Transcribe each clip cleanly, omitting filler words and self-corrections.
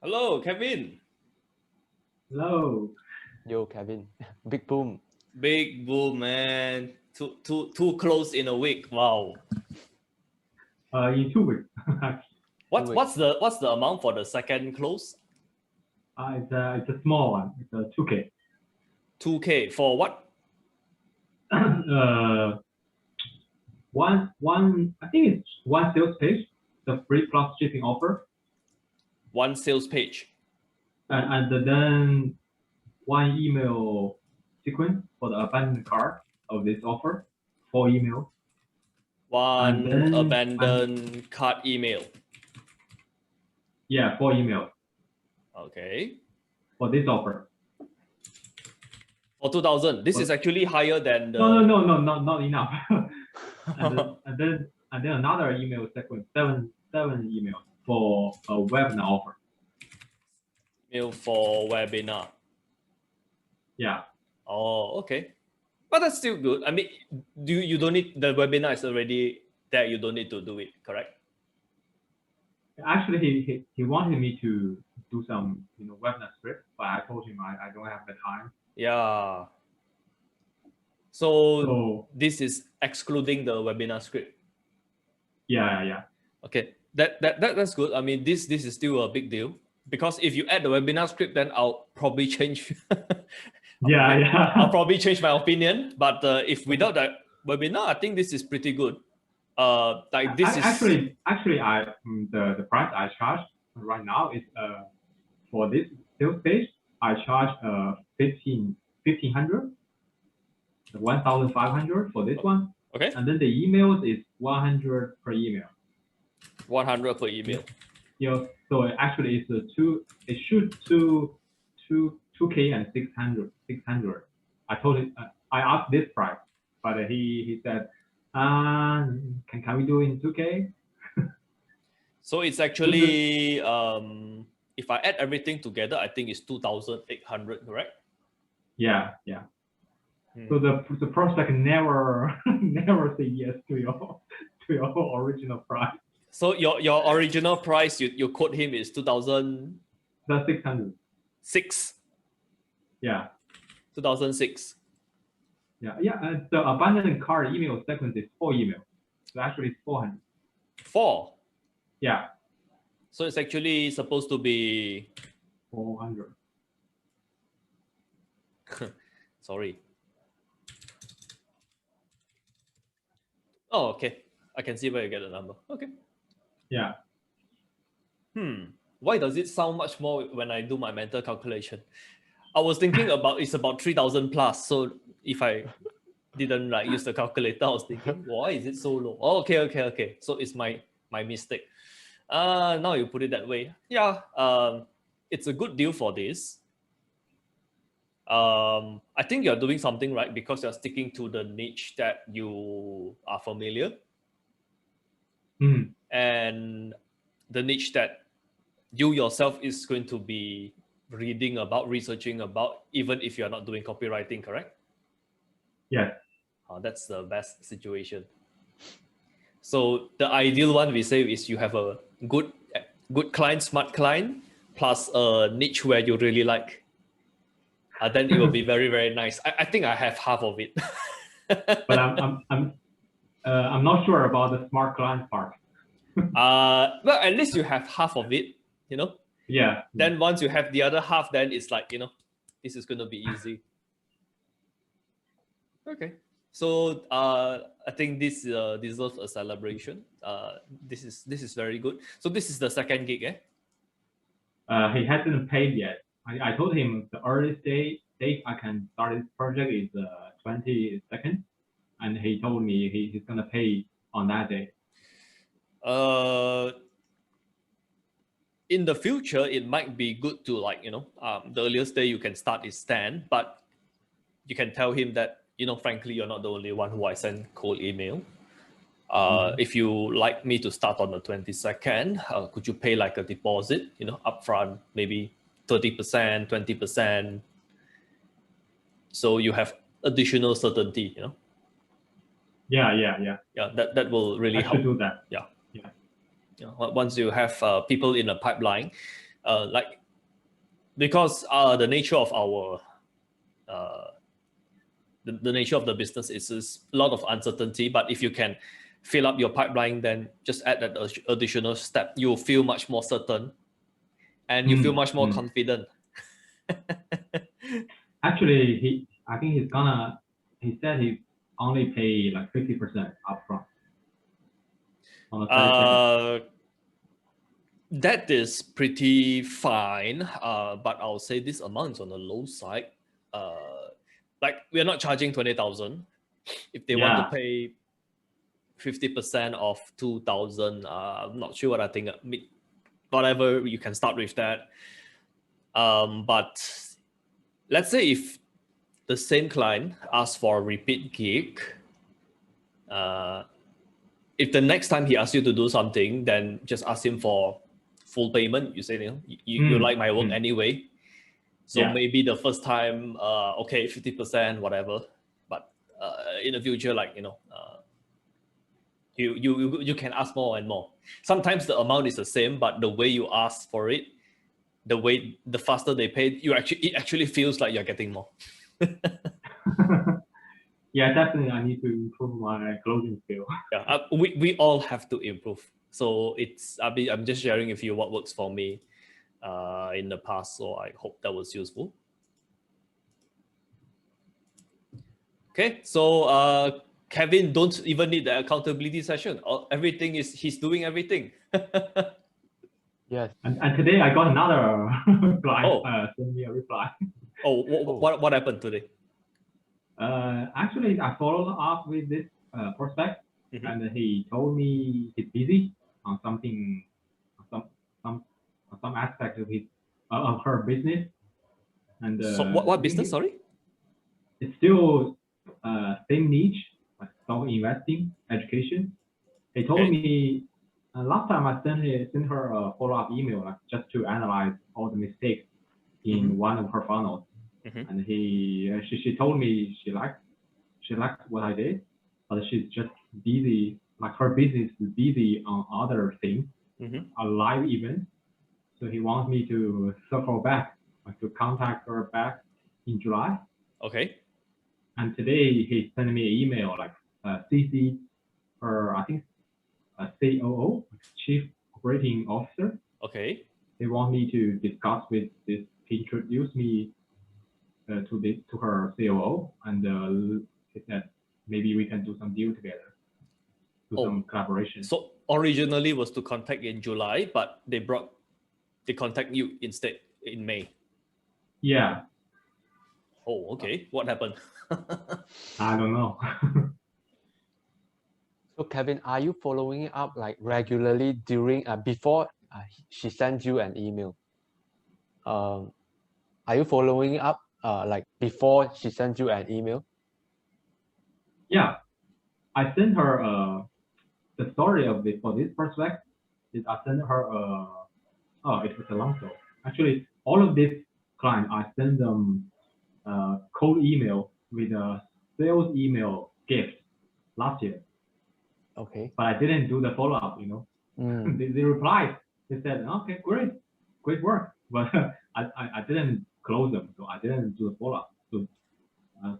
Hello, Kevin. Hello. Yo, Kevin. Big boom. Big boom, man. Too close in a week. Wow. In 2 weeks. What's the amount for the second close? It's a small one. It's a 2K. 2K for what? One. I think it's one sales page. The free plus shipping offer, One sales page. and then one email sequence for the abandoned cart of this offer. 4 emails. One then- abandoned cart email. Yeah, 4 emails Okay. for this offer. For 2,000. This is actually higher than the. No, not enough. and then another email sequence, seven emails for a webinar offer. Email for webinar. Yeah. Oh, okay. But that's still good. I mean, you don't need, the webinar is already there. You don't need to do it, correct? Actually, he wanted me to do some webinar script, but I told him I don't have the time. Yeah. So this is excluding the webinar script. Yeah. Okay, that's good. I mean, this is still a big deal, because if you add the webinar script, then I'll probably change. Yeah. I'll probably change my opinion. But if without that webinar, I think this is pretty good. Like this actually, the price I charge right now is for this sales page I charge 1,500, 1,500 for this one. Okay. And then the emails is 100 per email. 100 per email. So actually it's it should 2K and 600. I told him I asked this price, but he said, can we do it in 2K? So it's actually if I add everything together, I think it's 2,800, correct? Yeah. So the prospect never say yes to your original price. So your original price you quote him is 2,000. That's 600. 6. Yeah. 2006. Yeah. The abandoned cart email sequence is 4 emails. So actually it's 400. 4. Yeah. So it's actually supposed to be 400. Sorry. Oh, okay. I can see where you get the number. Okay. Yeah. Why does it sound much more when I do my mental calculation? I was thinking about it's about 3,000 plus. So if I didn't use the calculator, I was thinking, why is it so low? Oh, okay. So it's my mistake. Now you put it that way. Yeah. It's a good deal for this. I think you're doing something right, because you're sticking to the niche that you are familiar. And the niche that you yourself is going to be reading about, researching about, even if you're not doing copywriting, correct? Yes. That's the best situation. So the ideal one we say is you have a good client, smart client, plus a niche where you really like. Then it will be very, very nice. I think I have half of it. But I'm not sure about the smart client part. Well, at least you have half of it, Yeah. Then once you have the other half, then it's like, this is going to be easy. Okay. So I think this deserves a celebration. This is very good. So this is the second gig, eh? He hasn't paid yet. I told him the earliest date I can start this project is 22nd, and he told me he's gonna pay on that day. In the future, it might be good to the earliest day you can start is 10, but you can tell him that, frankly, you're not the only one who I send cold email. If you like me to start on the 22nd, could you pay like a deposit, upfront, maybe 30%, 20%, so you have additional certainty, Yeah. That will really help. I should do that. Yeah. Once you have people in a pipeline, like because the nature of our the nature of the business is a lot of uncertainty. But if you can fill up your pipeline, then just add that additional step. You'll feel much more certain, and you feel much more confident. Actually, I think he said he only pay like 50% upfront on the 30 seconds. That is pretty fine, but I'll say this amount is on the low side. Like we're not charging 20,000. If they want to pay 50% of 2,000, I'm not sure what I think. Whatever, you can start with that. But let's say if the same client asks for a repeat gig, if the next time he asks you to do something, then just ask him for full payment. You say, you like my work anyway. So maybe the first time, okay, 50%, whatever. But in the future, like, you can ask more and more. Sometimes the amount is the same, but the way you ask for it, the faster they pay, it actually feels like you're getting more. Yeah, definitely. I need to improve my closing skill. Yeah, we all have to improve. So I'm just sharing with you what works for me in the past. So I hope that was useful. Okay, so Kevin don't even need the accountability session. Everything he's doing everything. Yes. And today I got another client send me a reply. Oh, what happened today? Actually, I followed up with this prospect, and he told me he's busy on something, some aspect of her business. And so what business? Sorry, it's still same niche, like stock investing, education. He told me last time I sent her a follow-up email, like just to analyze all the mistakes in one of her funnels. And she told me she liked what I did, but she's just busy. Like her business is busy on other things, a live event. So he wants me to circle back, like to contact her back in July. Okay. And today he sent me an email, like CC her, I think, COO, Chief Operating Officer. Okay. They want me to discuss with this. He introduced me to her COO, and he said maybe we can do some deal together, some collaboration. So originally was to contact in July, but they contact you instead in May. Yeah. Oh, okay. What happened? I don't know. So Kevin, are you following up like regularly during before she sends you an email? Are you following up like before she sends you an email? Yeah, I sent her the story of this for this prospect. Is I sent her it was a long story. Actually, all of these clients I send them cold email with a sales email gift last year. Okay. But I didn't do the follow up. They replied. They said, okay, great work. But I didn't close them, so I didn't do the follow up. So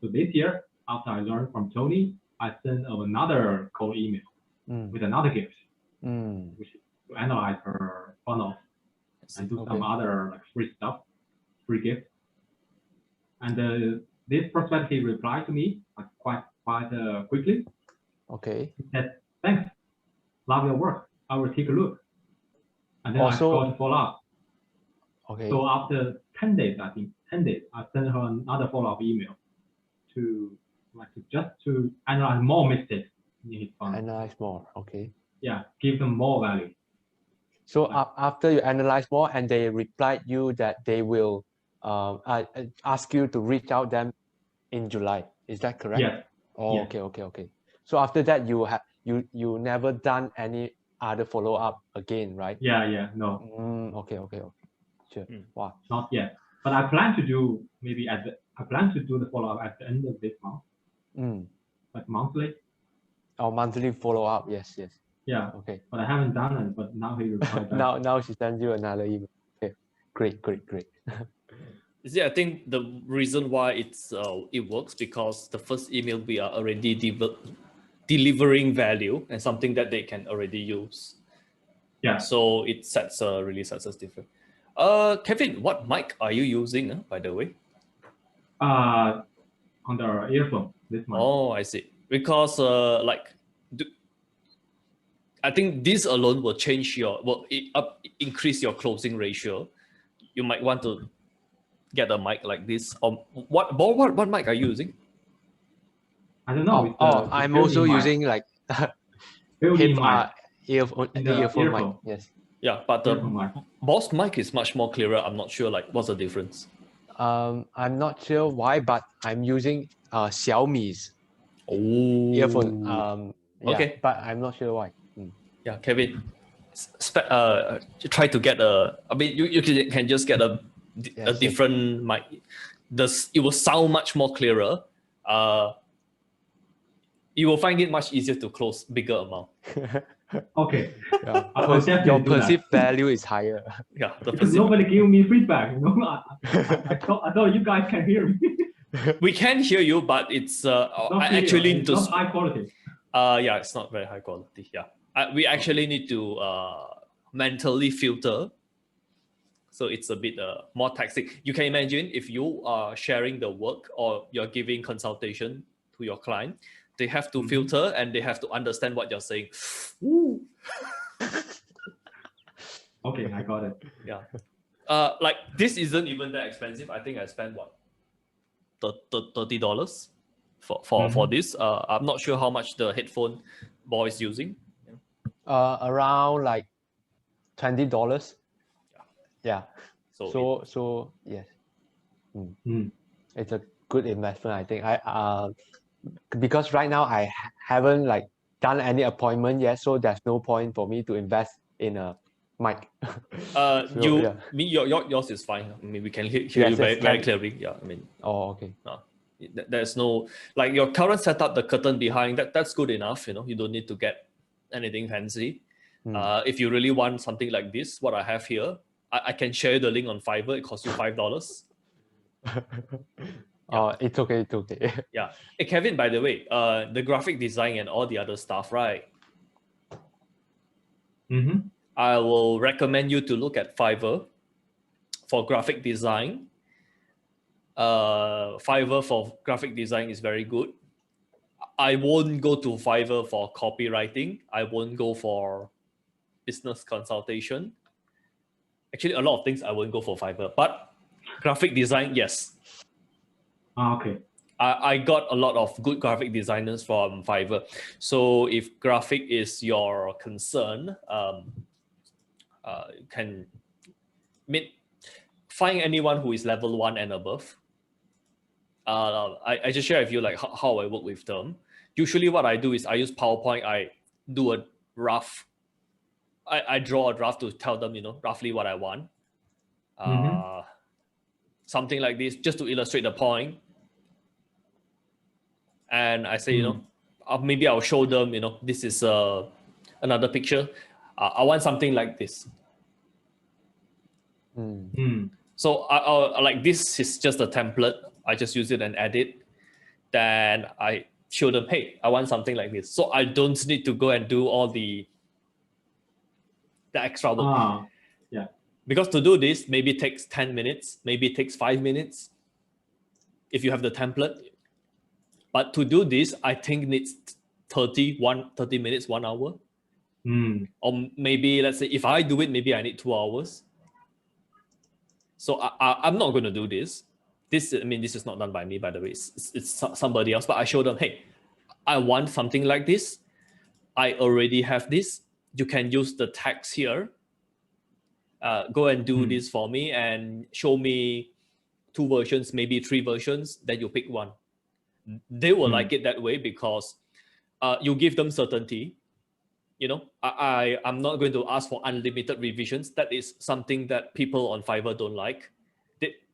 this year, after I learned from Tony, I sent another cold email with another gift, which is to analyze her funnel and do some other like free stuff, free gift. And this prospect, he replied to me like quite quickly. Okay. He said, thanks, love your work. I will take a look. And then I got to follow up. Okay. So after 10 days, I think 10 days, I sent her another follow-up email to analyze more mistakes in his funnel. Analyze more. Okay. Yeah, give them more value. So after you analyze more and they replied you that they will ask you to reach out them in July. Is that correct? Yes. Oh, yes. Okay. So after that, you never done any other follow up again, right? Yeah. No. Okay. Sure. Wow. Not yet. But I plan to do the follow up at the end of this month. Like monthly. Oh, monthly follow up. Yes. Yeah. Okay. But I haven't done it. But now he replied back. now she sends you another email. Okay. Great. You see, I think the reason why it works because the first email we are already delivering value and something that they can already use. Yeah. So it really sets us different. Kevin, what mic are you using, by the way? On the earphone, this mic. Oh, I see. Because I think this alone will increase your closing ratio. You might want to get a mic like this. What mic are you using? I don't know. I'm also using like built-in mic. earphone mic. Yes. Yeah, but the Boss mic is much more clearer. I'm not sure like what's the difference. I'm not sure why, but I'm using Xiaomi's earphone. Okay, but I'm not sure why. Yeah, Kevin, try to get a. I mean, you can just get a different mic. It will sound much more clearer. You will find it much easier to close bigger amount. Okay. Your perceived value is higher. Yeah, because nobody gave me feedback. I thought you guys can hear me. We can hear you, but it's not high quality. Yeah, it's not very high quality. Yeah, we actually need to mentally filter. So it's a bit more taxing. You can imagine if you are sharing the work or you're giving consultation to your client, they have to filter and they have to understand what you're saying. Okay, I got it. Yeah. Like this isn't even that expensive. I think I spent what? $30 for this. I'm not sure how much the headphone boy is using. Around like $20. Yeah. So yes. It's a good investment, I think. Because right now I haven't like done any appointment yet, so there's no point for me to invest in a mic. Yours is fine. I mean, we can hear you very clearly. Yeah, I mean. Oh, okay. There's no like your current setup, the curtain behind that's good enough. You don't need to get anything fancy. If you really want something like this, what I have here, I can share the link on Fiverr. It costs you $5. It's okay. Yeah. Hey, Kevin, by the way, the graphic design and all the other stuff, right? I will recommend you to look at Fiverr for graphic design. Fiverr for graphic design is very good. I won't go to Fiverr for copywriting. I won't go for business consultation. Actually, a lot of things I won't go for Fiverr, but graphic design, yes. Okay. I got a lot of good graphic designers from Fiverr. So if graphic is your concern, you can find anyone who is level 1 and above. I just share with you like how I work with them. Usually what I do is I use PowerPoint. I do a rough. I draw a draft to tell them, roughly what I want. Something like this, just to illustrate the point. And I say, maybe I'll show them, this is another picture. I want something like this. So I like this is just a template. I just use it and edit. Then I show them, hey, I want something like this. So I don't need to go and do all the extra work. Yeah. Because to do this, maybe it takes 10 minutes, maybe it takes 5 minutes if you have the template. But to do this, I think needs 30 minutes, 1 hour. Or maybe, let's say, if I do it, maybe I need 2 hours. So I'm not going to do this. This is not done by me, by the way. It's somebody else. But I show them, hey, I want something like this. I already have this. You can use the text here. Go and do this for me and show me 2 versions, maybe 3 versions. Then you pick one. They will like it that way because you give them certainty. I'm not going to ask for unlimited revisions. That is something that people on Fiverr don't like.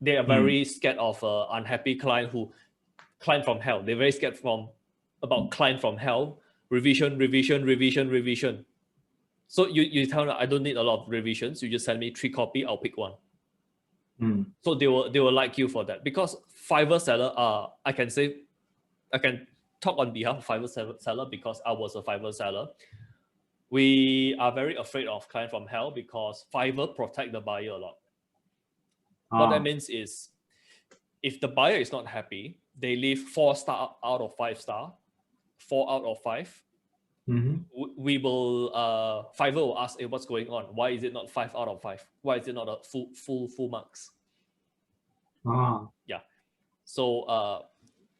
They are very scared of unhappy client from hell. They're very scared about client from hell. Revision. So you tell them, I don't need a lot of revisions. You just send me 3 copies, I'll pick one. So they will like you for that, because Fiverr seller, I can talk on behalf of Fiverr seller because I was a Fiverr seller. We are very afraid of client from hell because Fiverr protect the buyer a lot. What that means is, if the buyer is not happy, they leave 4 star out of 5 star, 4 out of 5. We will Fiverr will ask, hey, what's going on? Why is it not 5 out of 5? Why is it not a full marks? Yeah. So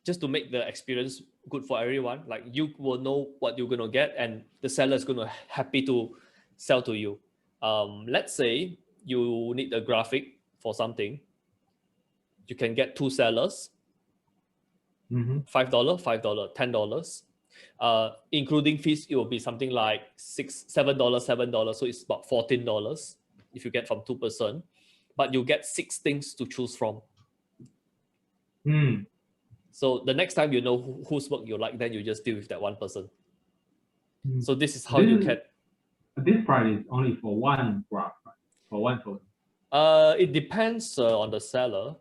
just to make the experience good for everyone, like you will know what you're gonna get, and the seller is gonna happy to sell to you. Let's say you need a graphic for something, you can get 2 sellers, $5, $5, $10. Including fees, it will be something like $7, $7. So it's about $14 if you get from 2 person, but you get 6 things to choose from. So the next time you know whose work you like, then you just deal with that one person. So this is how you can. This price is only for one graph, right? For one photo. It depends on the seller.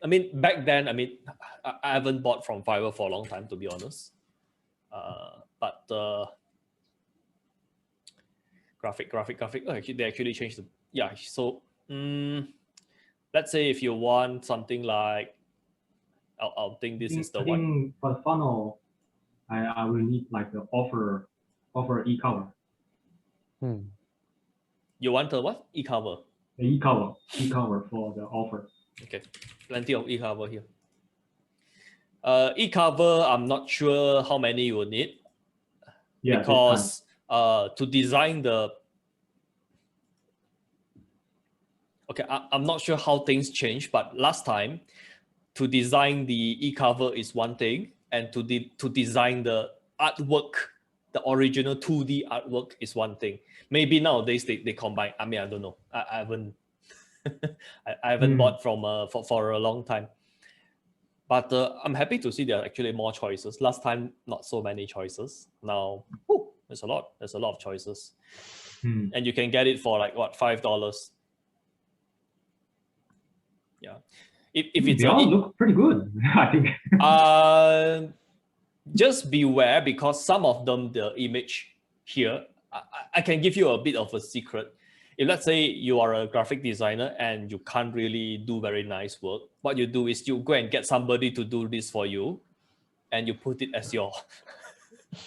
I mean, back then, I haven't bought from Fiverr for a long time, to be honest. But graphic. Oh, actually, they actually changed the. Yeah, so let's say if you want something like, I'll think this is the one. I think for the funnel, I will need like the offer e-cover. You want a what? E-cover? The e-cover for the offer. Okay, plenty of e-cover here. E-cover, I'm not sure how many you will need. Yeah, because to design the. Okay, I'm not sure how things change, but last time, to design the e-cover is one thing, and to design the artwork, the original 2D artwork is one thing. Maybe nowadays they combine. I don't know. I haven't I haven't bought from for a long time. But I'm happy to see there are actually more choices. Last time, not so many choices. Now, there's a lot. There's a lot of choices, and you can get it for like what, $5. Yeah. If it's they all look pretty good, I think. Just beware, because some of them, the image here, I can give you a bit of a secret. If let's say you are a graphic designer and you can't really do very nice work, what you do is you go and get somebody to do this for you, and you put it as your.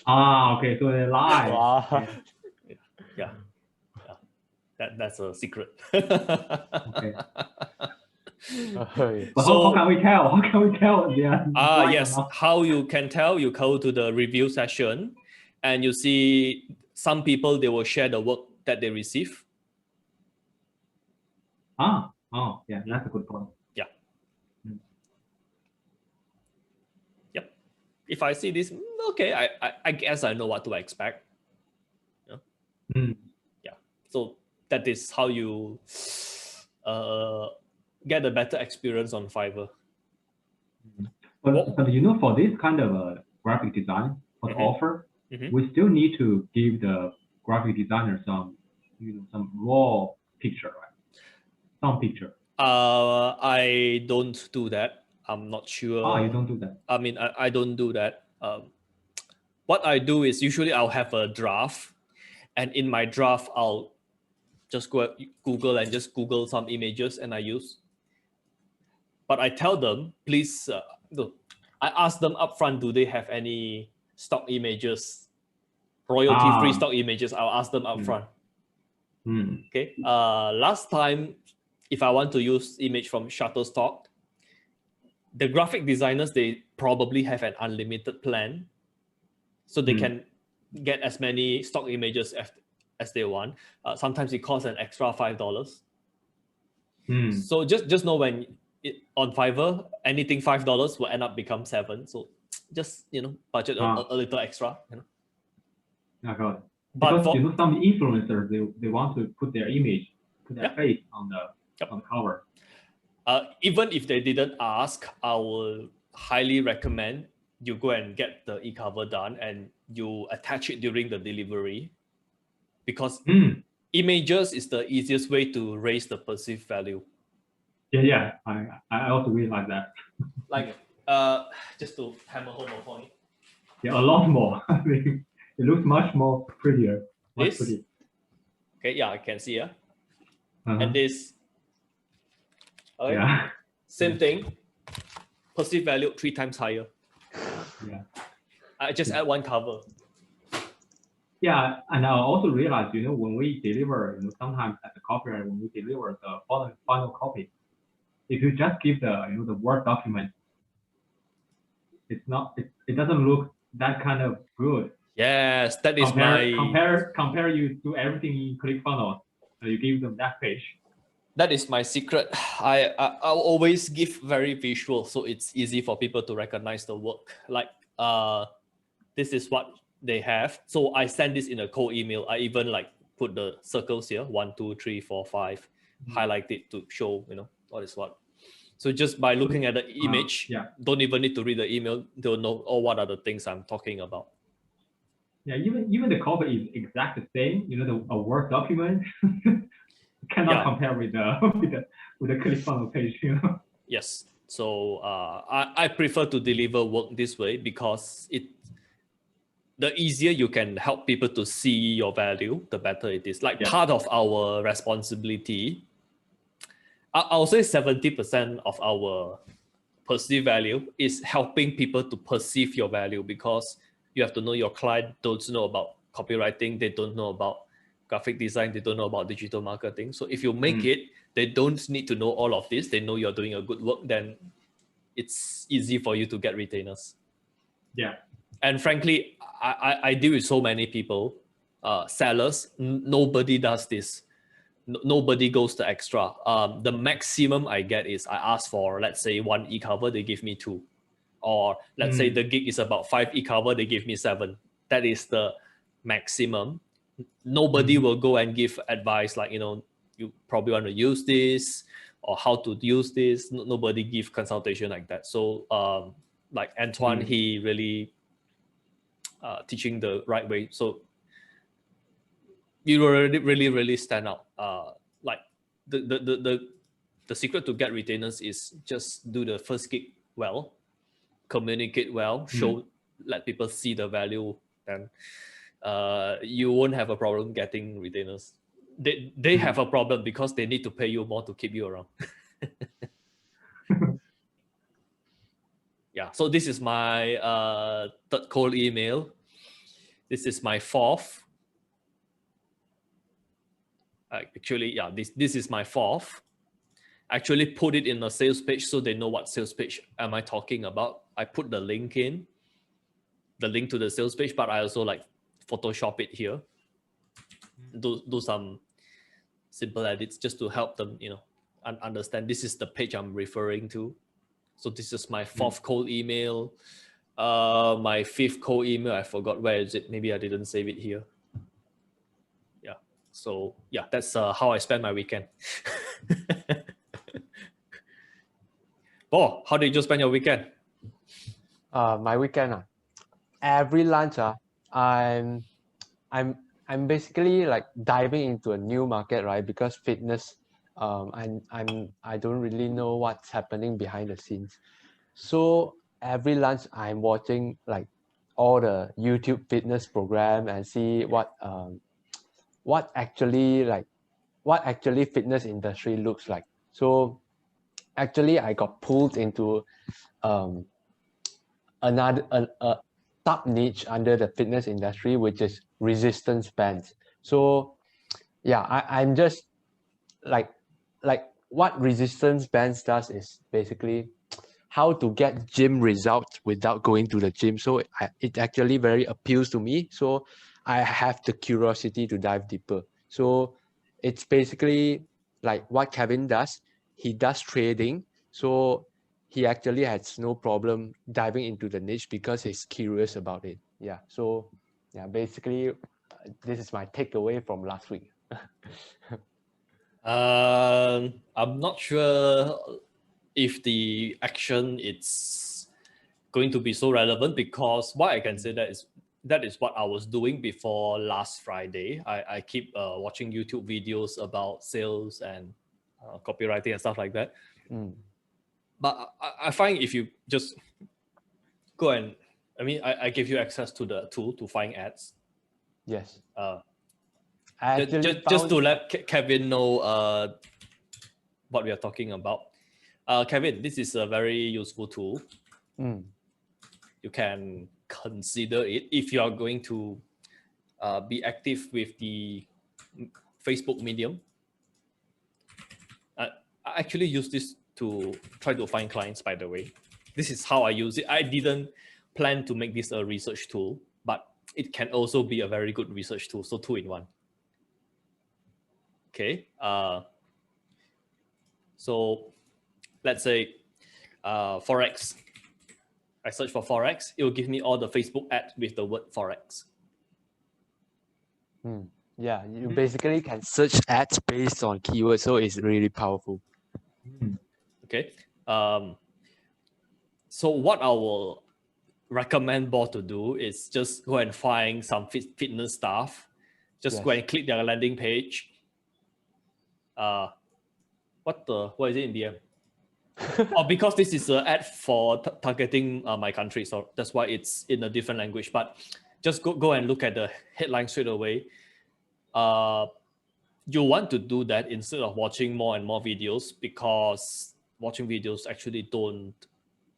Okay, so they lie. Wow. Yeah. That's a secret. Okay. But So how can we tell? How can we tell? Yes. How you can tell? You go to the review session, and you see some people, they will share the work that they receive. Yeah, that's a good point. Yeah. Yep. If I see this, okay, I guess I know what to expect. Yeah. So that is how you get a better experience on Fiverr. But for this kind of graphic design, for the offer, we still need to give the graphic designer some raw picture, right? Some picture. I don't do that. I'm not sure. You don't do that? I don't do that. What I do is usually I'll have a draft, and in my draft, I'll just go Google and just Google some images, and I use. But I tell them, please, I ask them upfront, do they have any stock images, royalty-free stock images? I'll ask them upfront. Okay. Last time, if I want to use image from Shutterstock, the graphic designers, they probably have an unlimited plan, so they can get as many stock images as they want. Sometimes it costs an extra $5. So just know when on Fiverr, anything $5 will end up become $7. So just budget a little extra. But because some influencers, they want to put their image, put their face on the cover. Even if they didn't ask, I will highly recommend you go and get the e-cover done and you attach it during the delivery, because images is the easiest way to raise the perceived value. Yeah. I also really like that. Like, just to hammer home a point. Yeah, a lot more. I mean, it looks much more prettier. Much This, prettier. okay, yeah, I can see, yeah. Uh-huh. And this, okay, Yeah. same Yeah. thing, perceived value 3 times higher. Yeah. I just add one cover. Yeah, and I also realized, when we deliver, sometimes at the copyright, when we deliver the final copy, if you just give the Word document, it doesn't look that kind of good. Yes, that is Compare you do everything in ClickFunnels, you give them that page. That is my secret. I'll always give very visual, so it's easy for people to recognize the work. Like, this is what they have. So I send this in a cold email. I even like put the circles here, 1, 2, 3, 4, 5, highlight it to show, what is what. So just by looking at the image, yeah. don't even need to read the email. They'll know, what are the things I'm talking about. Yeah, even the copy is exactly the same. A Word document cannot compare with the ClickFunnels page. Yes. So I prefer to deliver work this way because the easier you can help people to see your value, the better it is. Like, part of our responsibility, I'll say 70% of our perceived value is helping people to perceive your value, because you have to know your client don't know about copywriting, they don't know about graphic design, they don't know about digital marketing. So if you make it, they don't need to know all of this. They know you're doing a good work, then it's easy for you to get retainers. Yeah. And frankly, I deal with so many people, sellers, nobody does this. Nobody goes the extra. The maximum I get is I ask for, let's say, 1 e-cover, they give me 2. Or let's say the gig is about 5 e-cover, they give me 7. That is the maximum. Nobody will go and give advice like, you probably want to use this or how to use this. Nobody give consultation like that. So like Antoine, he really teaching the right way. So you really stand out. Like the secret to get retainers is just do the first gig well, communicate well, let people see the value, then you won't have a problem getting retainers. They have a problem because they need to pay you more to keep you around. Yeah, so this is my 3rd cold email. This is my 4th. Actually, yeah, this is my 4th. Actually put it in a sales page so they know what sales page am I talking about. I put the link to the sales page, but I also like Photoshop it here. Do some simple edits just to help them, understand this is the page I'm referring to. So this is my 4th cold email. My 5th cold email, I forgot where is it. Maybe I didn't save it here. Yeah. So yeah, that's how I spend my weekend. Oh, how did you spend your weekend? My weekend, every lunch, I'm basically like diving into a new market, right? Because fitness, I don't really know what's happening behind the scenes. So every lunch I'm watching like all the YouTube fitness program and see what actually fitness industry looks like. So actually I got pulled into another top niche under the fitness industry, which is resistance bands. So yeah, I'm just like what resistance bands does is basically how to get gym results without going to the gym. So it actually very appeals to me. So I have the curiosity to dive deeper. So it's basically like what Kevin does. He does trading. So he actually has no problem diving into the niche because he's curious about it. Yeah. So yeah, basically this is my takeaway from last week. I'm not sure if the action it's going to be so relevant, because what I can say that is what I was doing before last Friday. I keep watching YouTube videos about sales and copywriting and stuff like that. Mm. But I find if you just go and, I give you access to the tool to find ads. Yes. Uh, I just, actually just to found- let Kevin know what we are talking about. Kevin, this is a very useful tool. Mm. You can consider it if you are going to be active with the Facebook medium. I actually use this to try to find clients, by the way. This is how I use it. I didn't plan to make this a research tool, but it can also be a very good research tool. So 2 in 1. Okay. So let's say Forex. I search for Forex. It will give me all the Facebook ads with the word Forex. Mm. Yeah, you basically can search ads based on keywords, so it's really powerful. Okay. So what I will recommend Bo to do is just go and find some fitness stuff. Just go Yes. and click their landing page. What is it in the end? Oh, because this is an ad for targeting my country, so that's why it's in a different language. But just go and look at the headline straight away. You want to do that instead of watching more and more videos, because watching videos actually don't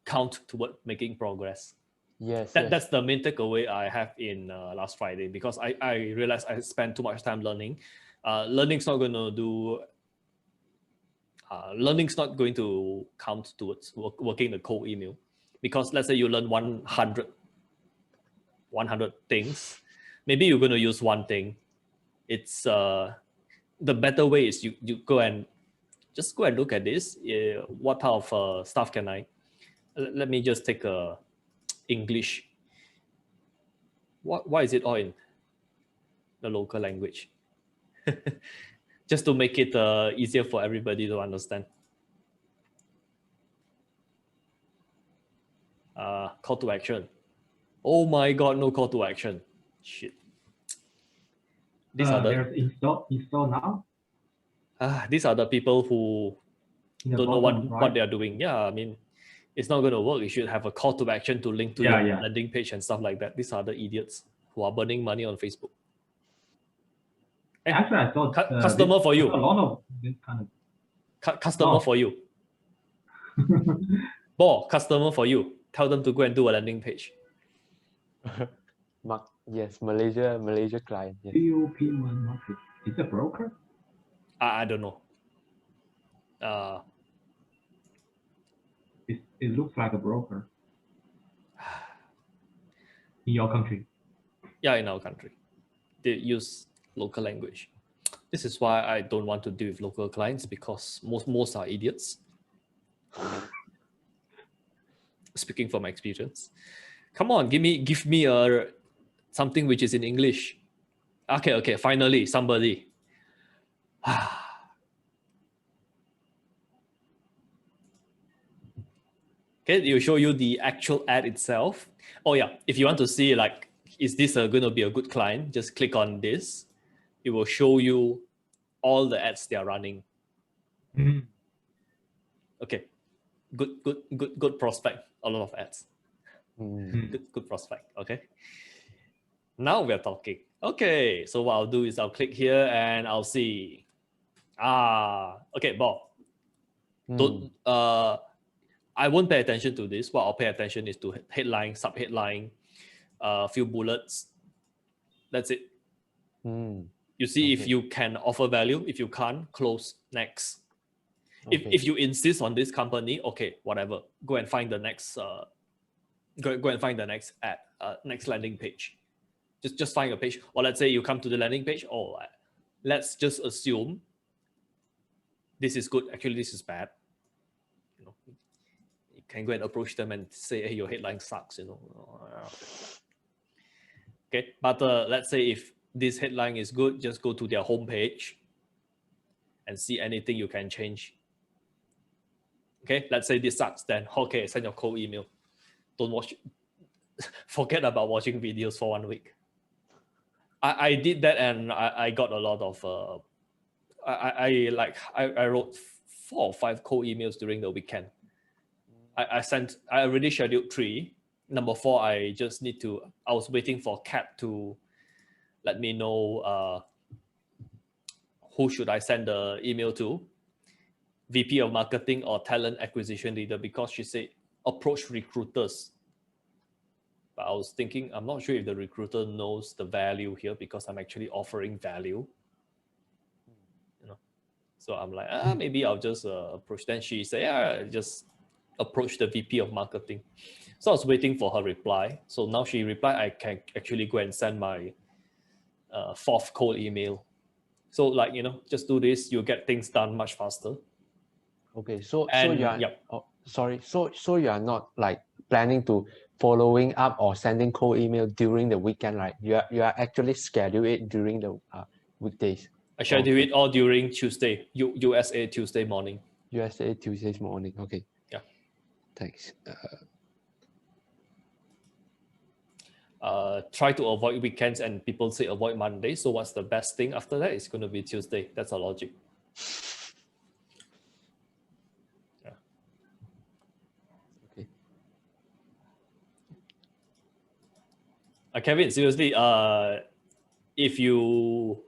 count toward making progress. Yes. That's the main takeaway I have in last Friday, because I realized I spent too much time learning. Learning's not going to do. Learning's not going to count towards working the cold email, because let's say you learn 100 things, maybe you're going to use one thing. It's the better way is you go and just go and look at this. What type of stuff can I? Let me just take English. Why is it all in the local language? Just to make it easier for everybody to understand. Call to action. Oh my God, no call to action. Shit. These are There's install now. These are the people who In the don't know bottom what right. they are doing. Yeah, I mean, it's not going to work. You should have a call to action to link to your landing page and stuff like that. These are the idiots who are burning money on Facebook. Actually, I thought customer for you. A lot of this kind of customer for you. Bo, customer for you. Tell them to go and do a landing page. Yes, Malaysia client. Yes. POP1 market. Is it a broker? I don't know. It looks like a broker. In your country? Yeah, in our country. They use local language. This is why I don't want to deal with local clients, because most are idiots. Speaking from experience. Come on, give me something which is in English. Okay, finally somebody. Okay, it will show you the actual ad itself. Oh yeah, if you want to see like, is this going to be a good client, just click on this. It will show you all the ads they are running. Okay, good prospect. A lot of ads. Good prospect. Okay. Now we're talking. Okay, so what I'll do is I'll click here and I'll see. Okay, Bob. Don't I won't pay attention to this. What I'll pay attention is to headline, sub-headline, few bullets. That's it. You see, if you can offer value. If you can't, close. Next. If you insist on this company, okay, whatever. Go and find the next. Go and find the next ad, next landing page. Just find a page. Or let's say you come to the landing page. Oh, let's just assume this is good. Actually, this is bad. You know, you can go and approach them and say, "Hey, your headline sucks." You know. Okay, but let's say if this headline is good, just go to their homepage and see anything you can change. Okay, let's say this sucks, then okay, send your cold email. Don't watch. Forget about watching videos for 1 week. I did that and I got a lot of I wrote 4 or 5 cold emails during the weekend. I already scheduled 3. Number 4, I was waiting for Kat to let me know who should I send the email to, VP of marketing or talent acquisition leader, because she said approach recruiters. But I was thinking, I'm not sure if the recruiter knows the value here, because I'm actually offering value. So I'm like, maybe I'll just approach. Then she said, yeah, just approach the VP of marketing. So I was waiting for her reply. So now she replied, I can actually go and send my 4th cold email. So like, just do this, you'll get things done much faster. Okay, so you are, yep. oh, sorry, so you are not like planning to following up or sending cold email during the weekend, right? You are actually schedule it during the weekdays. I schedule it all during Tuesday, USA Tuesday morning. USA Tuesdays morning. Okay. Yeah. Thanks. Try to avoid weekends, and people say avoid Monday. So what's the best thing after that? It's going to be Tuesday. That's our logic. Yeah. Okay. Kevin, seriously, if you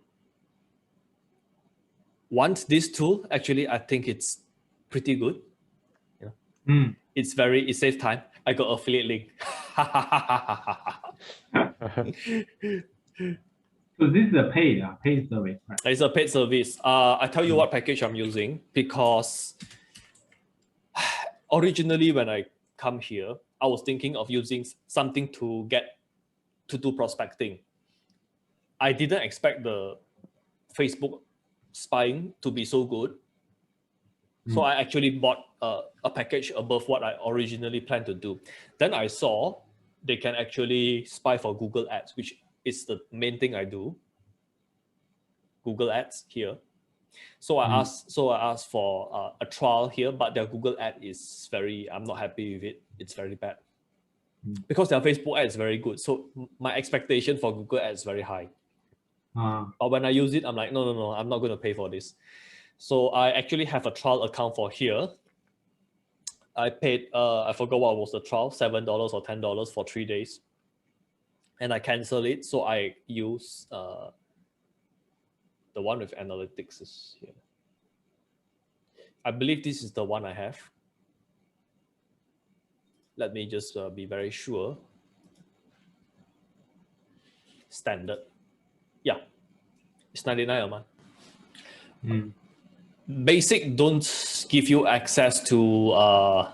want this tool, actually, I think it's pretty good. It's saves time. I got affiliate link. So this is a paid service, right? It's a paid service. I tell you what package I'm using, because originally when I come here, I was thinking of using something to do prospecting. I didn't expect the Facebook spying to be so good. So I actually bought a package above what I originally planned to do. Then I saw they can actually spy for Google Ads, which is the main thing I do. Google Ads here. So I asked for a trial here, but their Google ad is I'm not happy with it. It's very bad. Because their Facebook ad is very good. So my expectation for Google Ads is very high. But when I use it, I'm like, no, I'm not going to pay for this. So I actually have a trial account for here. I paid, I forgot what was the trial, $7 or $10 for 3 days. And I cancel it. So I use the one with analytics is here. I believe this is the one I have. Let me just be very sure. Standard. Yeah, it's 99 a month. Basic don't give you access to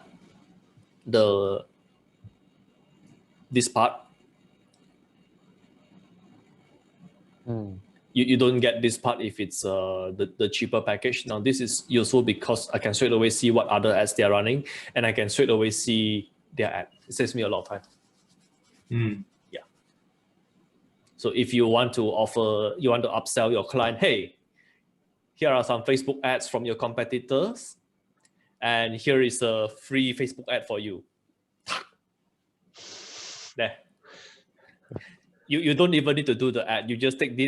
this part. You don't get this part if it's the cheaper package. Now this is useful because I can straight away see what other ads they're running, and I can straight away see their ad. It saves me a lot of time. Yeah. So if you want to upsell your client, hey, here are some Facebook ads from your competitors, and here is a free Facebook ad for you. There. You don't even need to do the ad. You just take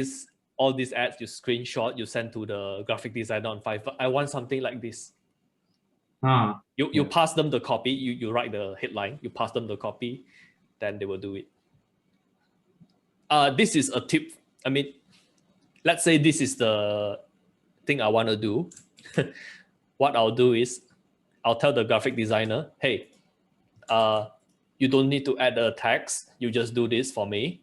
all these ads, you screenshot, you send to the graphic designer on Fiverr. I want something like this. You pass them the copy, you write the headline, you pass them the copy, then they will do it. This is a tip. I mean, let's say this is the thing I want to do. What I'll do is I'll tell the graphic designer, hey, you don't need to add a text. You just do this for me.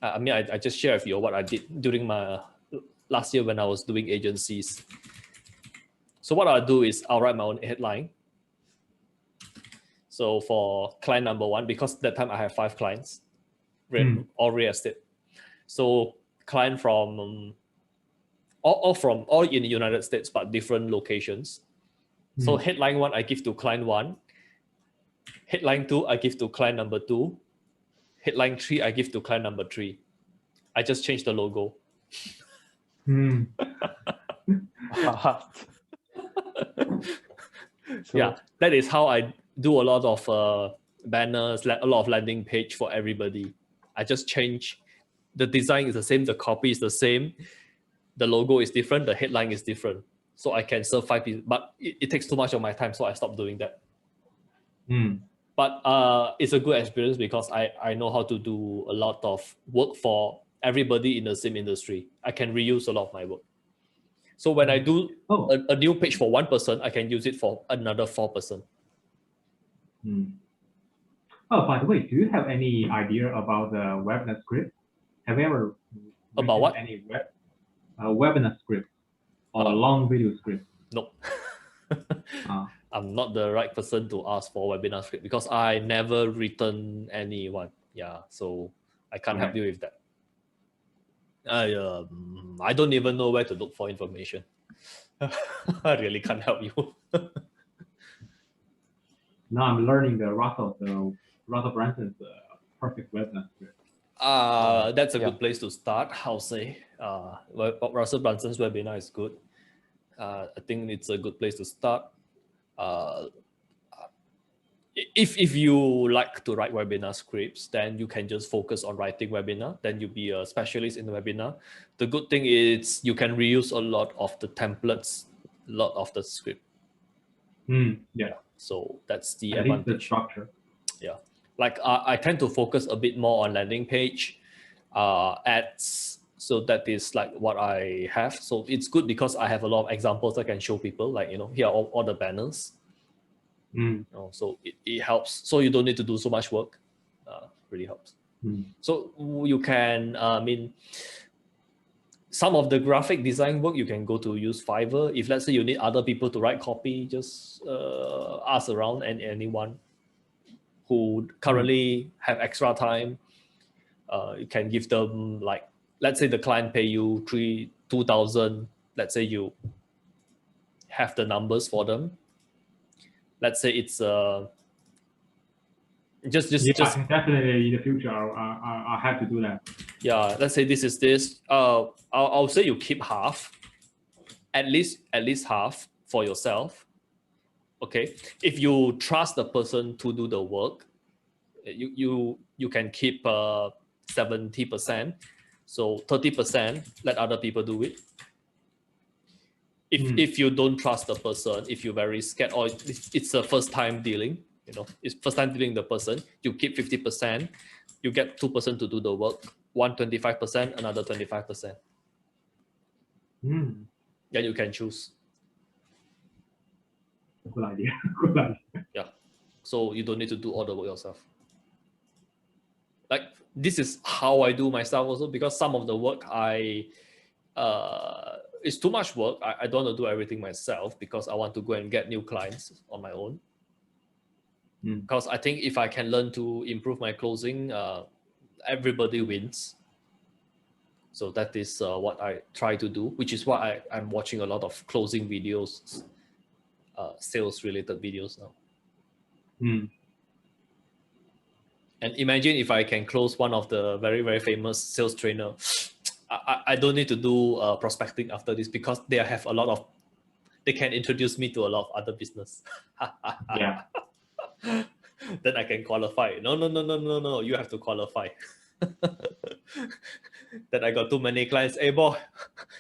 I mean, I just share with you what I did during my last year when I was doing agencies. So what I'll do is I'll write my own headline. So for client number 1, because that time I have 5 clients, all real estate. So client from all in the United States, but different locations. So headline 1 I give to client 1. Headline 2 I give to client number 2. Headline 3 I give to client number 3. I just changed the logo. Yeah, that is how I do a lot of banners, a lot of landing page for everybody. I just change. The design is the same, the copy is the same. the logo is different, the headline is different. So I can serve 5 people, but it takes too much of my time, so I stopped doing that. But it's a good experience because I know how to do a lot of work for everybody in the same industry. I can reuse a lot of my work. So when I do a new page for one person, I can use it for another 4 person. Oh, by the way, do you have any idea about the webinar script? Have you ever About what? any webinar script or long video script? No. I'm not the right person to ask for webinar script because I never written anyone. Yeah, so I can't help you with that. I don't even know where to look for information. I really can't help you. Now I'm learning the Russell Branson's perfect webinar script. That's a good place to start, I'll say. Russell Branson's webinar is good. I think it's a good place to start. If you like to write webinar scripts, then you can just focus on writing webinar. Then you'll be a specialist in the webinar. The good thing is you can reuse a lot of the templates, a lot of the script. Yeah. So that's the At least advantage. the structure. Yeah. Like I tend to focus a bit more on landing page, ads. So that is like what I have. So it's good because I have a lot of examples I can show people. Like, here are all the banners. So it helps. So you don't need to do so much work. Really helps. So you can, some of the graphic design work, you can go to use Fiverr. If let's say you need other people to write copy, just ask around and anyone who currently have extra time. You can give them, like, let's say the client pay you 2,000. Let's say you have the numbers for them. Let's say it's just definitely in the future I'll have to do that. Yeah, let's say this is this. I'll say you keep half, at least half for yourself. Okay, if you trust the person to do the work, you can keep 70%. So 30%, let other people do it. If you don't trust the person, if you're very scared, or it's the first time dealing, it's first time dealing the person, you keep 50%, you get 2% to do the work, 25%, another 25%. Then you can choose. Good idea. Good idea. Yeah. So you don't need to do all the work yourself. Like, this is how I do myself also, because some of the work it's too much work. I don't want to do everything myself because I want to go and get new clients on my own. Because I think if I can learn to improve my closing, everybody wins. So that is what I try to do, which is why I'm watching a lot of closing videos, sales related videos now. And imagine if I can close one of the very, very famous sales trainer. I don't need to do prospecting after this because they have a lot of, they can introduce me to a lot of other business. Yeah. Then I can qualify. No, you have to qualify. Then I got too many clients. Hey boy,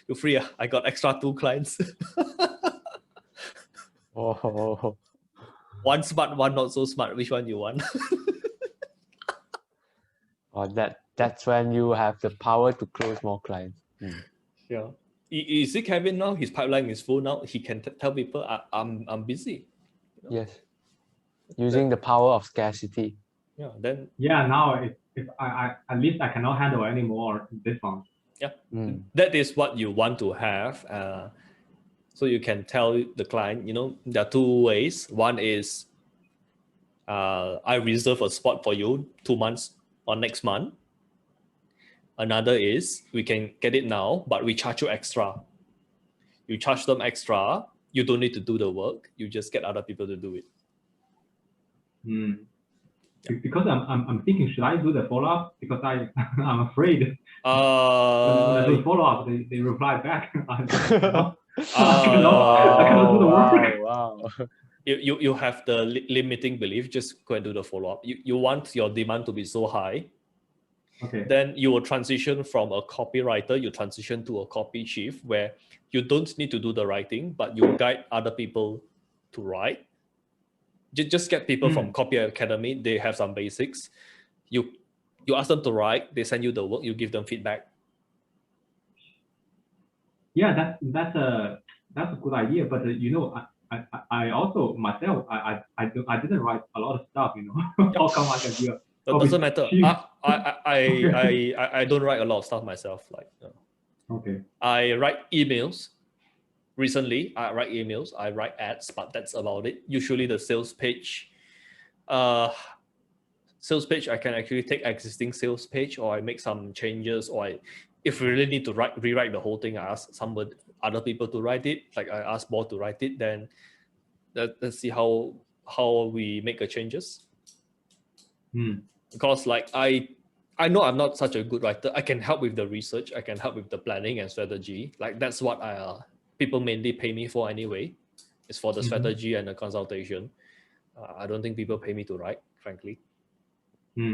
you free? I got extra 2 clients. Oh. One smart, one not so smart. Which one you want? That's when you have the power to close more clients. Yeah. You see Kevin now, his pipeline is full now. He can tell people, I'm busy. Yes. Using the power of scarcity. Yeah. Then. Yeah. Now, if I at least I cannot handle any more this month. Yeah. That is what you want to have. So you can tell the client, there are 2 ways. One is I reserve a spot for you 2 months or next month. Another is we can get it now, but we charge you extra. You charge them extra. You don't need to do the work. You just get other people to do it. Because I'm thinking, should I do the follow up? Because I'm afraid. When I do follow up, they reply back. I cannot do the work. Wow. You have the limiting belief. Just go and do the follow up. You want your demand to be so high Okay. Then you will transition from a copywriter, you transition to a copy chief, where you don't need to do the writing, but you guide other people to write. Just get people from Copy Academy. They have some basics. You ask them to write. They send you the work. You give them feedback. Yeah, that's a good idea. But you know, I also myself I didn't write a lot of stuff. You know, how come I can be a But copy doesn't matter. chief? I don't write a lot of stuff myself. Like, Okay. I write emails. Recently, I write emails. I write ads, but that's about it. Usually, the sales page. Sales page, I can actually take existing sales page, or I make some changes, or if we really need to rewrite the whole thing, I ask other people to write it. Like I ask Bob to write it. Then let's see how we make the changes. Because like I know I'm not such a good writer. I can help with the research. I can help with the planning and strategy. Like that's what people mainly pay me for anyway. It's for the strategy and the consultation. I don't think people pay me to write, frankly.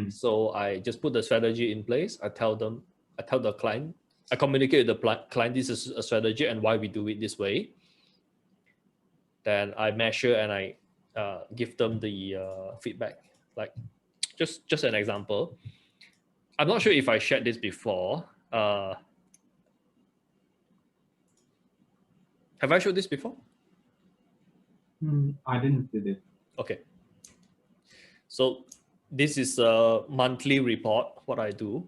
So I just put the strategy in place. I tell the client, I communicate with the client, this is a strategy and why we do it this way. Then I measure and I give them the feedback. Like just an example. I'm not sure if I shared this before. Have I showed this before? I didn't see this. Okay. So this is a monthly report, what I do.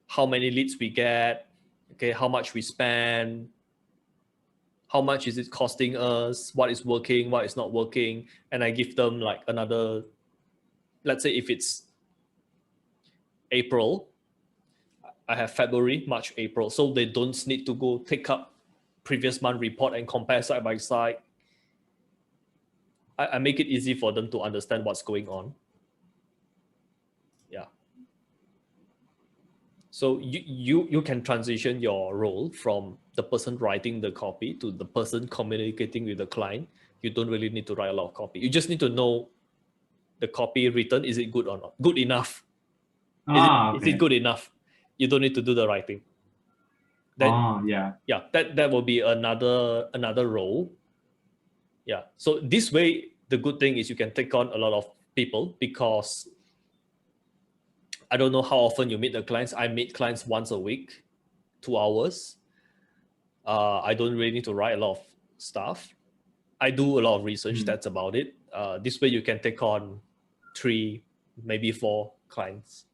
How many leads we get, okay, how much we spend, how much is it costing us, what is working, what is not working. And I give them like another, let's say if it's April, I have February, March, April. So they don't need to go take up previous month report and compare side by side. I make it easy for them to understand what's going on. Yeah. So you can transition your role from the person writing the copy to the person communicating with the client. You don't really need to write a lot of copy. You just need to know the copy written, is it good or not? Good enough. Is it good enough? You don't need to do the writing. Then, yeah, that will be another role. Yeah. So this way, the good thing is you can take on a lot of people, because I don't know how often you meet the clients. I meet clients once a week, 2 hours. I don't really need to write a lot of stuff. I do a lot of research. That's about it. This way you can take on 3, maybe 4 clients.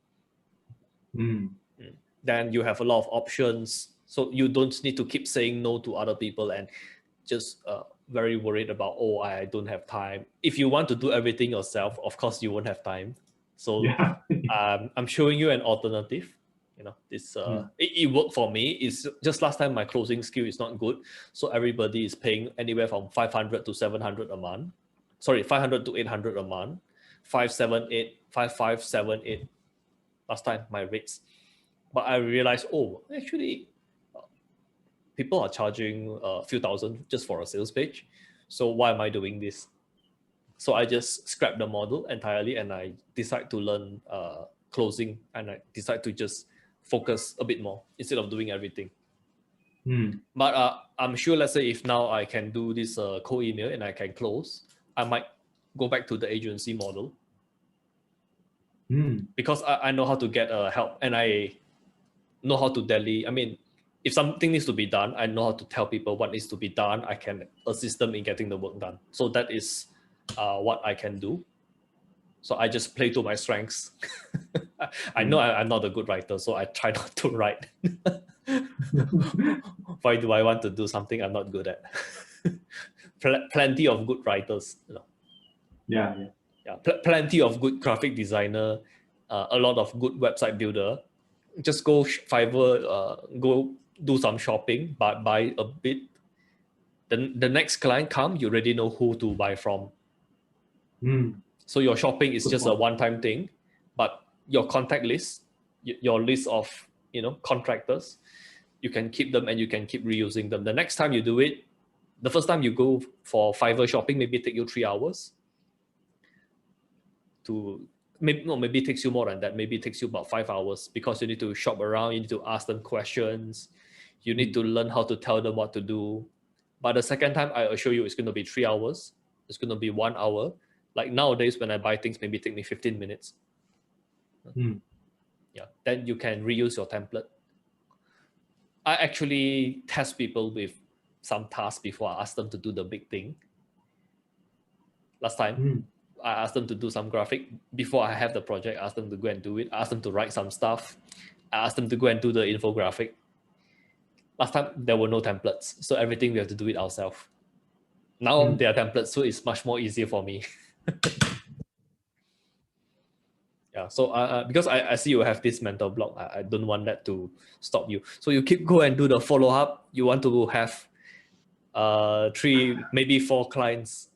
Then you have a lot of options. So you don't need to keep saying no to other people and just very worried about, oh, I don't have time. If you want to do everything yourself, of course you won't have time. So yeah. I'm showing you an alternative. You know, this it worked for me. It's just last time my closing skill is not good, so everybody is paying anywhere from 500 to 700 a month. Sorry, 500 to 800 a month. 578, 5578. Last time my rates, but I realized, oh, actually, people are charging a few thousand just for a sales page. So why am I doing this? So I just scrapped the model entirely and I decide to learn closing, and I decide to just focus a bit more instead of doing everything. But I'm sure, let's say if now I can do this cold email and I can close, I might go back to the agency model. Because I know how to get help, and I know how to delegate. I mean, if something needs to be done, I know how to tell people what needs to be done. I can assist them in getting the work done. So that is what I can do. So I just play to my strengths. I know I'm not a good writer, so I try not to write. Why do I want to do something I'm not good at? Plenty of good writers. You know. Yeah. Plenty of good graphic designer, a lot of good website builder. Just go Fiverr, go do some shopping, buy a bit. Then the next client come, you already know who to buy from. So your shopping is just a one-time thing, but your contact list, your list of contractors, you can keep them and you can keep reusing them. The next time you do it, the first time you go for Fiverr shopping, maybe take you 3 hours to maybe it takes you more than that. Maybe it takes you about 5 hours because you need to shop around, you need to ask them questions, you need to learn how to tell them what to do. But the second time, I assure you, it's going to be 3 hours. It's going to be 1 hour. Like nowadays, when I buy things, maybe take me 15 minutes. Yeah, then you can reuse your template. I actually test people with some tasks before I ask them to do the big thing. Last time, I asked them to do some graphic. Before I have the project, I asked them to go and do it. I asked them to write some stuff. I asked them to go and do the infographic. Last time, there were no templates. So everything we have to do it ourselves. Now there are templates, so it's much more easier for me. Yeah, so because I see you have this mental block, I don't want that to stop you. So you keep go and do the follow-up. You want to have 3, maybe 4 clients.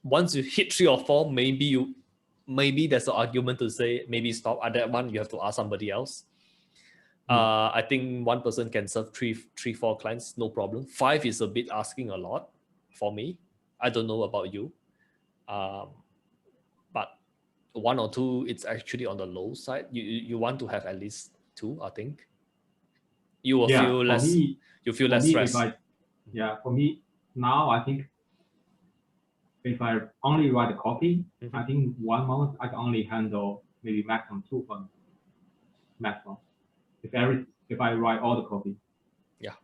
Once you hit 3 or 4, maybe there's an argument to say maybe stop. At that one, you have to ask somebody else. I think one person can serve 4 clients, no problem. 5 is a bit asking a lot for me. I don't know about you, but 1 or 2, it's actually on the low side. You want to have at least 2, I think. You will feel less. You feel less stress. For me now, I think if I only write a copy, I think 1 month I can only handle maybe maximum 2 months. Maximum. If I write all the copy. Yeah.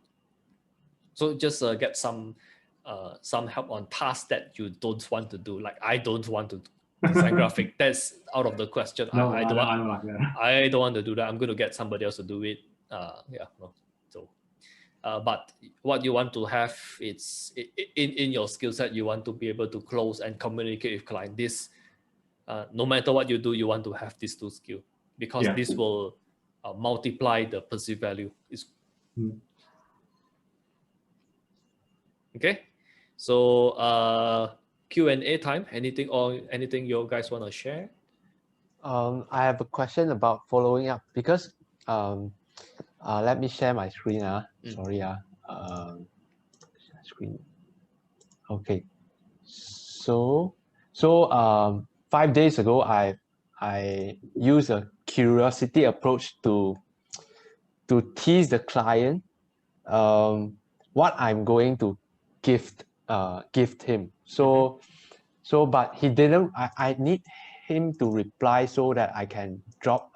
So just get some help on tasks that you don't want to do. Like I don't want to design graphic. That's out of the question. No, I don't want to do that. I'm going to get somebody else to do it. So, but what you want to have, it's in your skill set. You want to be able to close and communicate with client. This, no matter what you do, you want to have these 2 skills because this will multiply the perceived value. Okay, so Q&A time. Anything you guys want to share? I have a question about following up because let me share my screen. Sorry. Screen. Okay. So 5 days ago, I used a curiosity approach to tease the client what I'm going to gift him. But he didn't. I need him to reply so that I can drop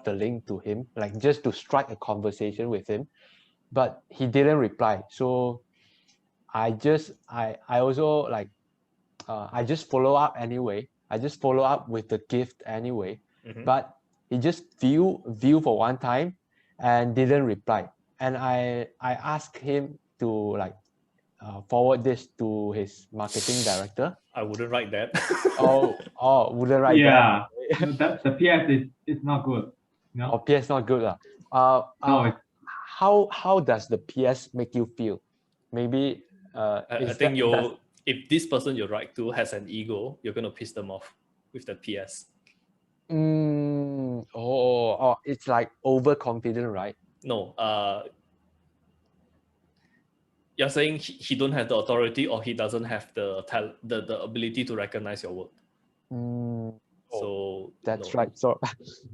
the link to him, like just to strike a conversation with him. But he didn't reply. So I also like I just follow up anyway. I just follow up with the gift anyway. But he just view for one time and didn't reply. And I asked him to like forward this to his marketing director. I wouldn't write that. Wouldn't write that. That the PS is not good. No. Oh, PS not good. No, how does the PS make you feel? Maybe I think if this person you write to has an ego, you're gonna piss them off with the PS. It's like overconfident, right? No, you're saying he don't have the authority or he doesn't have the ability to recognize your work. So that's no. right. So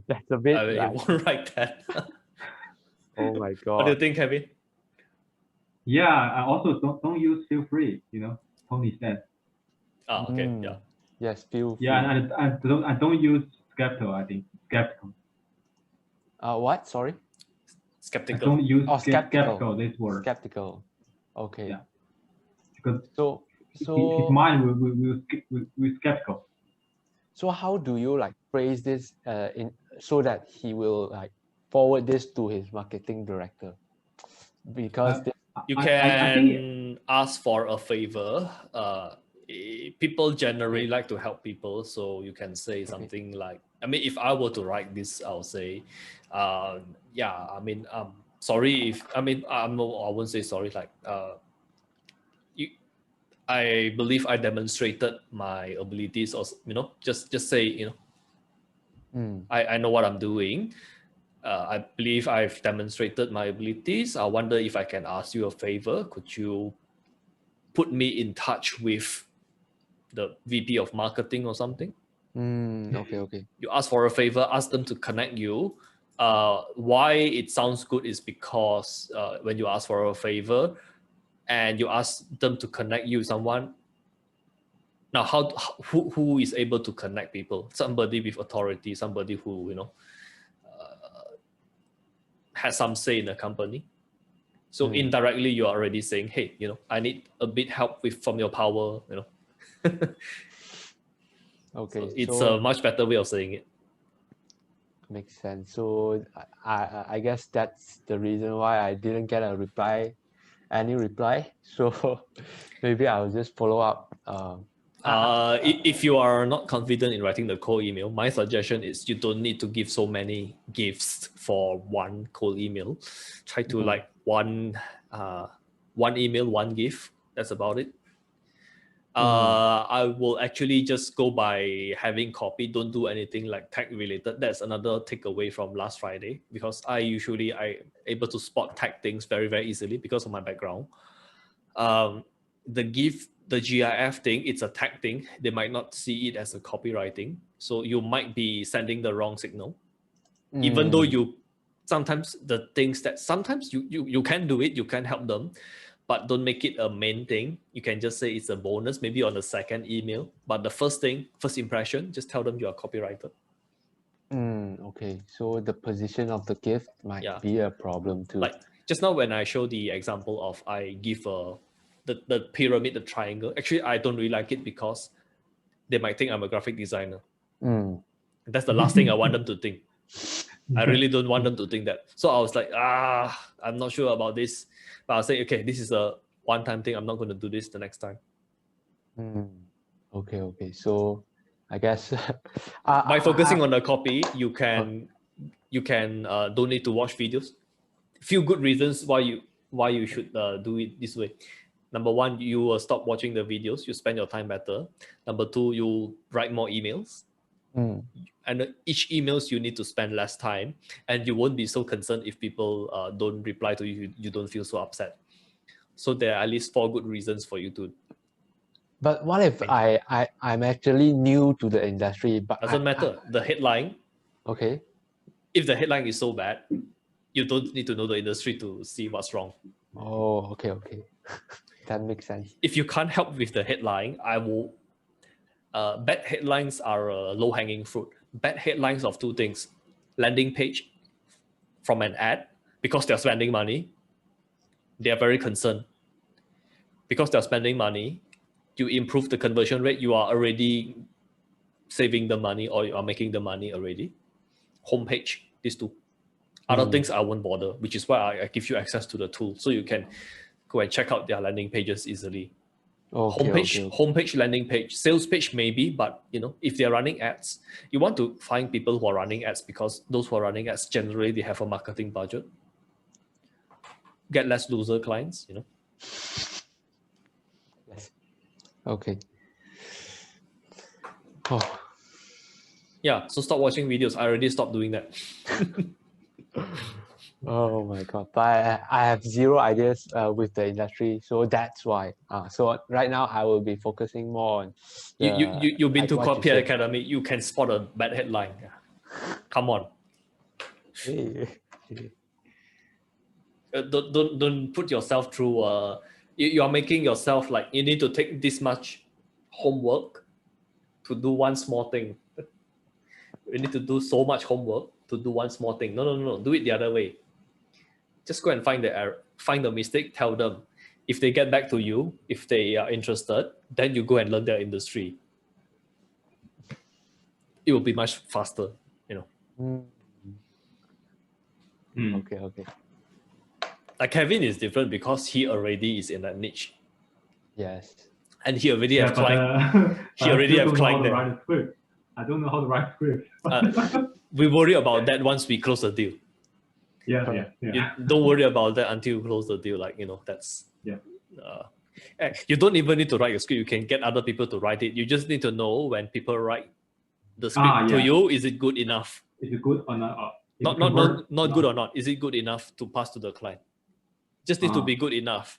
that's a bit. I won't write that. Oh my god. What do you think, Kevin? Yeah, I also don't use feel free. Tony said. Okay. Yeah. Yes, feel free. Yeah, and I don't use skeptical. I think skeptical. What? Sorry. Skeptical. I don't use skeptical. This word. Skeptical. Okay. Yeah. Because so his mind will skeptical. So how do you like phrase this so that he will like forward this to his marketing director? Because you can ask for a favor. People generally like to help people, so you can say something like, I mean, if I were to write this, I'll say, sorry if, I won't say sorry, like, I believe I demonstrated my abilities, or just say, I know what I'm doing. I believe I've demonstrated my abilities. I wonder if I can ask you a favor. Could you put me in touch with the VP of marketing or something? Okay. You ask for a favor, ask them to connect you. Why it sounds good is because when you ask for a favor and you ask them to connect you with someone, now who is able to connect people? Somebody with authority, somebody who has some say in the company. So indirectly, you are already saying, hey, I need a bit help from your power, Okay, so it's a much better way of saying it. Makes sense. So I guess that's the reason why I didn't get any reply. So maybe I'll just follow up. If you are not confident in writing the cold email, my suggestion is you don't need to give so many gifts for one cold email. Try to like one email, one gift. That's about it. I will actually just go by having copy. Don't do anything like tech related. That's another takeaway from last Friday, because I able to spot tech things very, very easily because of my background. The GIF thing, it's a tag thing. They might not see it as a copywriting. So you might be sending the wrong signal. Even though sometimes the things that sometimes you can do it, you can help them, but don't make it a main thing. You can just say it's a bonus, maybe on the second email. But the first impression, just tell them you're a copywriter. Okay, so the position of the gift might be a problem too. Like just now when I show the example of I give the pyramid, the triangle, actually I don't really like it because they might think I'm a graphic designer. That's the last thing I want them to think. I really don't want them to think that. So I was like, I'm not sure about this. But I'll say, okay, this is a one-time thing. I'm not going to do this the next time. Okay. So I guess by focusing on the copy, you can don't need to watch videos. Few good reasons why you should do it this way. Number one, you will stop watching the videos. You spend your time better. Number two, you write more emails. And each emails you need to spend less time, and you won't be so concerned if people don't reply to you. You don't feel so upset. So there are at least 4 good reasons for you to. But what if I'm actually new to the industry? But doesn't matter. The headline. Okay. If the headline is so bad, you don't need to know the industry to see what's wrong. Oh, okay. That makes sense. If you can't help with the headline, I will. Bad headlines are low-hanging fruit. Bad headlines of 2 things: landing page from an ad, because they're spending money. They are very concerned because they're spending money. You improve the conversion rate, you are already saving the money, or you are making the money already. Homepage, these 2. Other things I won't bother, which is why I give you access to the tool, so you can go and check out their landing pages easily. Homepage, landing page, sales page maybe, but if they're running ads, you want to find people who are running ads, because those who are running ads generally they have a marketing budget. Get less loser clients, Yes. Okay. Yeah, so stop watching videos. I already stopped doing that. Oh my god! But I have zero ideas with the industry, so that's why. So right now I will be focusing more on. You've been to Copy Academy. You can spot a bad headline. Come on. Don't put yourself through. You are making yourself like you need to take this much homework to do one small thing. You need to do so much homework to do one small thing. No. Do it the other way. Just go and find the error, find the mistake, tell them. If they get back to you, if they are interested, then you go and learn their industry. It will be much faster, Okay. Like Kevin is different because he already is in that niche. Yes. And he already has client. He already have client there. I don't know how to write script. We worry about that once we close the deal. Yeah. You don't worry about that until you close the deal. Like, that's... Yeah. You don't even need to write your script. You can get other people to write it. You just need to know when people write the script to you, is it good enough? Is it good or not? Not good or not. Is it good enough to pass to the client? Just need to be good enough.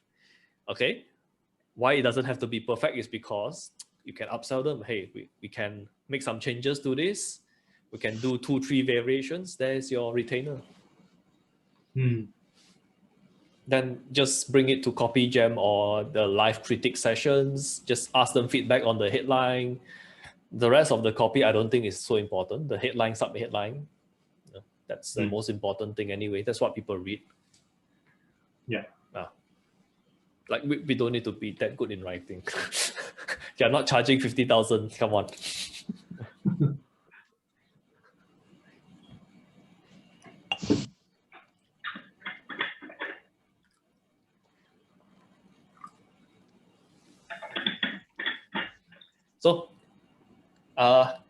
Okay? Why it doesn't have to be perfect is because you can upsell them. Hey, we can make some changes to this. We can do 2-3 variations. There's your retainer. Then just bring it to Copy Jam or the live critic sessions. Just ask them feedback on the headline. The rest of the copy, I don't think is so important. The headline, sub-headline, that's the most important thing anyway. That's what people read. Yeah. Like we don't need to be that good in writing. You're not charging 50,000. Come on. So,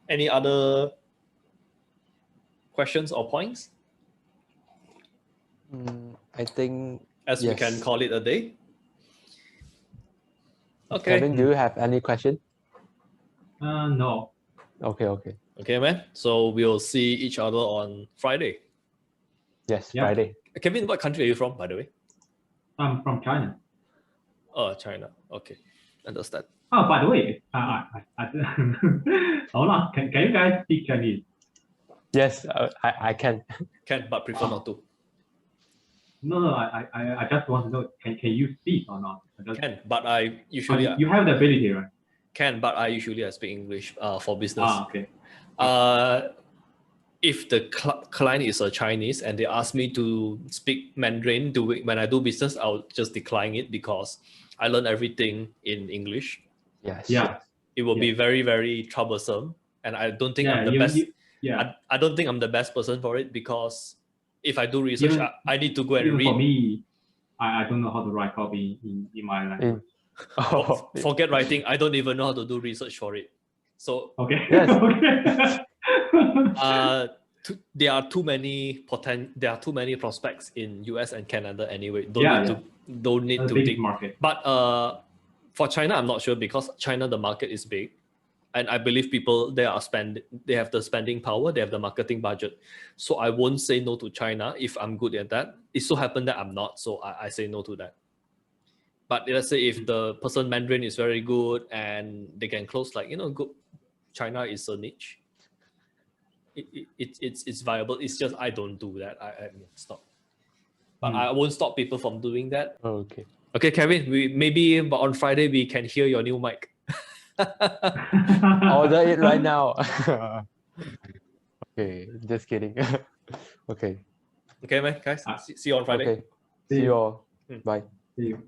any other questions or points? I think As we can call it a day. Okay. Kevin, do you have any question? No. Okay. Okay, man. So we'll see each other on Friday. Yes, Yeah. Friday. Kevin, what country are you from, by the way? I'm from China. Oh, China. Okay, understand. Oh, by the way, hold on. Can you guys speak Chinese? Yes, I can. Can, but prefer not to. No. I just want to know. Can you speak or not? Can, but I usually you have the ability, right? Can, but I usually speak English for business. Okay. If the client is a Chinese and they ask me to speak Mandarin when I do business, I'll just decline it because I learn everything in English. Yes. Yeah. It will be very, very troublesome, and I don't think I'm the best. I don't think I'm the best person for it because if I do research, I need to go and read. For me, I don't know how to write copy in my language. Forget writing. I don't even know how to do research for it. So okay. Yes. Okay. There are too many prospects in US and Canada anyway. Don't need to dig. Market. But for China, I'm not sure because China the market is big, and I believe people they have the spending power, they have the marketing budget. So I won't say no to China if I'm good at that. It so happened that I'm not, so I say no to that. But let's say if the person Mandarin is very good and they can close, good. China is a niche. It's viable. It's just I don't do that. I stop. But I won't stop people from doing that. Okay. Okay, Kevin. Maybe on Friday we can hear your new mic. Order it right now. Okay, just kidding. Okay. Okay, man, guys. See you on Friday. Okay. See you all. Bye. See you.